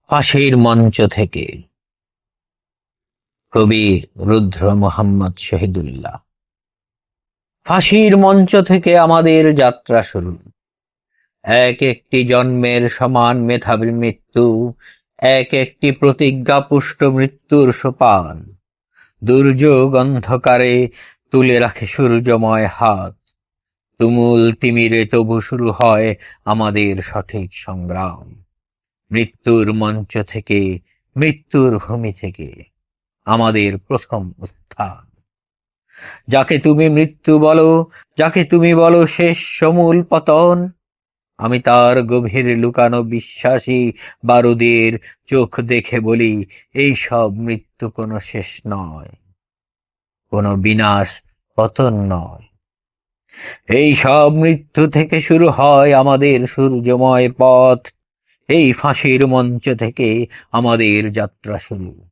ফাঁসির মঞ্চ থেকে। কবি রুদ্র মোহাম্মদ শহীদুল্লাহ। ফাঁসির মঞ্চ থেকে আমাদের যাত্রা শুরু। এক একটি জন্মের সমান মেধাবী মৃত্যু, এক একটি প্রতিজ্ঞা পুষ্ট মৃত্যুর সোপান। দুর্যোগ অন্ধকারে তুলে রাখে সূর্যময় হাত। তুমুল তিমিরে তবু শুরু হয় আমাদের সঠিক সংগ্রাম। মৃত্যুর মঞ্চ থেকে, মৃত্যুর ভূমি থেকে আমাদের প্রথম উত্থান। যাকে তুমি মৃত্যু বলো, যাকে তুমি বলো শেষ সমূল পতন, আমি তার গভীর লুকানো বিশ্বাসী বারুদের চোখ দেখে বলি, এই সব মৃত্যু কোনো শেষ নয়, কোনো বিনাশ পতন নয়। এই সব মৃত্যু থেকে শুরু হয় আমাদের সূর্যময় পথ। এই ফাঁসির মঞ্চ থেকে আমাদের যাত্রা শুরু।